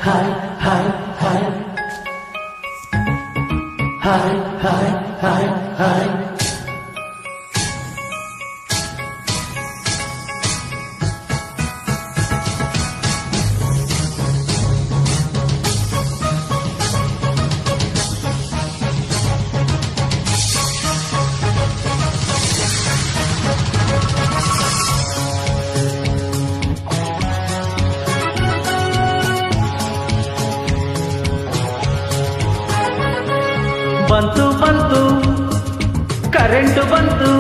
Hi hi hi hi hi hi hi ಬಂತು ಬಂತು current ಬಂತು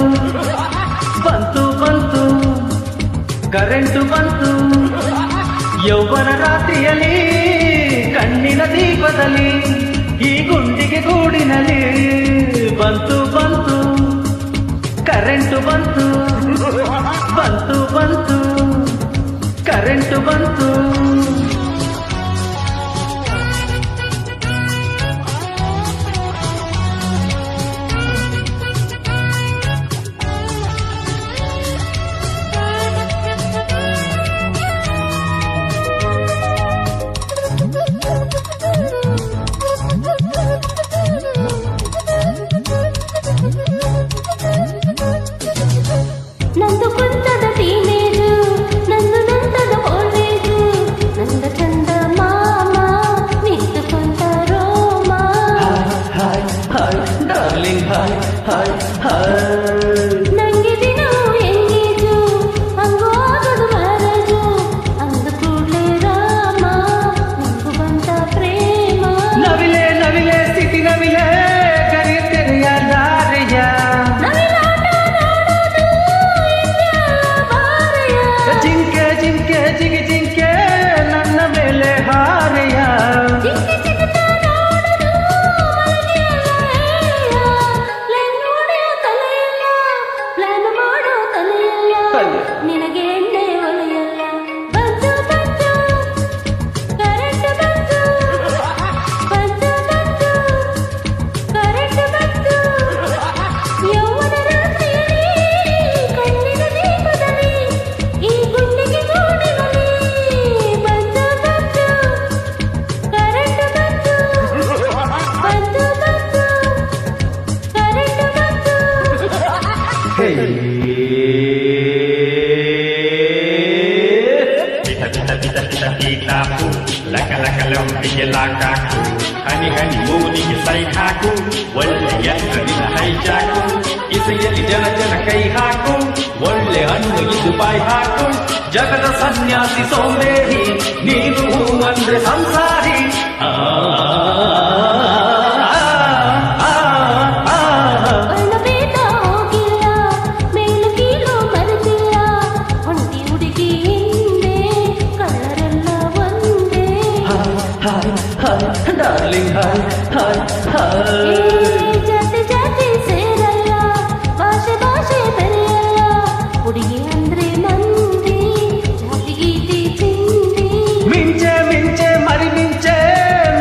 ಬಂತು ಬಂತು ಕರೆಂಟು ಬಂತು ಯೌವನ ರಾತ್ರಿಯಲ್ಲಿ ಕಣ್ಣಿನ ದೀಪದಲ್ಲಿ ಈ ಗುಂಡಿಗೆ ಗೂಡಿನಲ್ಲಿ ಬಂತು ಬಂತು ಕರೆಂಟು ಬಂತು ಬಂತು ಬಂತು ಕರೆಂಟು ಬಂತು ನಂದು ಕುಂತದ ಟೀನೇಜು ನಂದು ನಂತದ ಓಲ್ಡೇಜು ನಂದ ಚಂದ ಮಾಮ ನಿಂತು ಕುಂತ ರೋಮ hi hi darling hi hi hi ನಂಗೆ ದಿನವೂ ಎಂಗೇಜು ಹಂಗೂ ಆಗದು ಮ್ಯಾರೇಜು ಅಂದ ಕೂಡ್ಲೆ ರಾಮ ನಂಗು ಬಂತ ಪ್ರೇಮ ನವಿಲೆ ನವಿಲೆ ಸಿಟಿ ನವಿಲೆ ಕರೆಯುತ್ತೆರೆಯ ದಾರೆಯ ಜಿಂಕೆ ಜಿಂಕೆ ಜಿಗಿ ಜಿಂಕೆ ನನ್ನ ಮೇಲೆ ಹಾರೆಯ ನಿನಗೆ ಎಣ್ಣೆ ಒಲೆಯಲ್ಲ ಬಂತು ಬಂತು ಕರೆಂಟ್ ಬಂತು ಬಂತು ಬಂತು ಕರೆಂಟ್ ಬಂತು ಯೌವನ ರಾತ್ರಿಯಲ್ಲಿ ಕಣ್ಣಿನ ದೀಪದಲ್ಲಿ ಈ ಗುಂಡಿಗೆ ಗೂಡಿನಲ್ಲಿ ಬಂತು ಬಂತು ಕರೆಂಟ್ ಬಂತು ಬಂತು ಬಂತು ಕರೆಂಟ್ ಬಂತು Pita-pita-pita-pita-pita-pu Laka laka lampiya lakaku Hani hani mooniಗೆ ಸೈ ಹಾಕು ಒಳ್ಳೆ ಎತ್ತರಿನ ಹೈಜಾಕು ಇಸೆಯಲ್ಲಿ ಜನ ಜನ ಕೈ ಹಾಕು ಒಳ್ಳೆ ಹಣ್ಣು ಇದು ಬಾಯಿ ಹಾಕು ಜಗದ ಸನ್ಯಾಸಿ ಸೋಂಬೇರಿ ನೀನು ಅಂದ್ರೆ ಸಂಸಾರಿ ಬಣ್ಣಬೇಟ ಹೋಗಿಲ್ಲ ಮೇಲು ಕೀಳು ಮರೆತಿಲ್ಲ ಒಂಟಿ ಹುಡುಗಿ ಹಿಂದೆ ಕಳ್ಳರೆಲ್ಲ ಒಂದೇ hi hi darling hi hi hi ಜಾತಿ ಜಾತಿ ಸೇರಲ್ಲ ಭಾಷೆ ಭಾಷೆ ಬೆರೆಯಲ್ಲ ಹುಡುಗಿ ಅಂದ್ರೆ ಮಂದಿ ಜಾತಿ ಗೀತಿ ಚಿಂದಿ ಮಿಂಚೆ ಮಿಂಚೆ ಮರಿ ಮಿಂಚೆ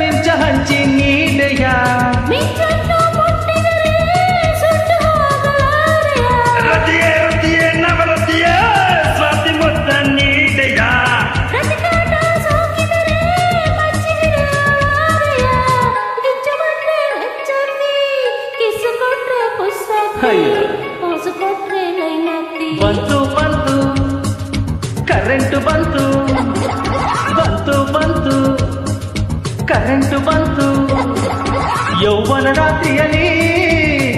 ಮಿಂಚ ಹಂಚಿ ನೀಡೆಯ ಮಿಂಚನ್ನು ಮುಟ್ಟಿದರೆ ಸುಟ್ಟು ಹೋಗಲಾರೆಯ ರತಿಯೇ ರತಿಯೇ ನವರತಿಯೇ ಸ್ವಾತಿ ಮುತ್ತ ನೀಡೆಯ ಪ್ರತಿಕಾಟ ಸೋಕಿದರೆ ಮಚ್ಚಿಗಿಡಲಾರೆಯ ಗಿಚ್ಚು ಕೊಟ್ರೆ ಹೆಚ್ಚರ್ತಿ ಕಿಸು ಕೊಟ್ರೆ ಪುಸ್ತಕ ಅಯ್ಯೋ. ಪೋಸು ಕೊಟ್ರೆ ನೈನತ್ತಿ ಬಂತು ಬಂತು ಕರೆಂಟು ಬಂತು ಬಂತು ಬಂತು ಕರೆಂಟು ಬಂತು ಯೌವನ ರಾತ್ರಿಯಲ್ಲಿ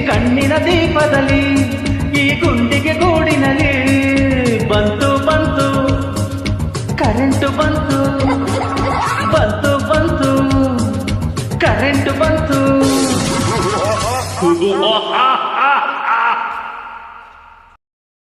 ಕಣ್ಣಿನ ದೀಪದಲ್ಲಿ ಈ ಗುಂಡಿಗೆ ಗೂಡಿನಲ್ಲಿ ಬಂತು ಬಂತು ಕರೆಂಟು ಬಂತು ಬಂತು ಬಂತು ಕರೆಂಟು ಬಂತು ಓ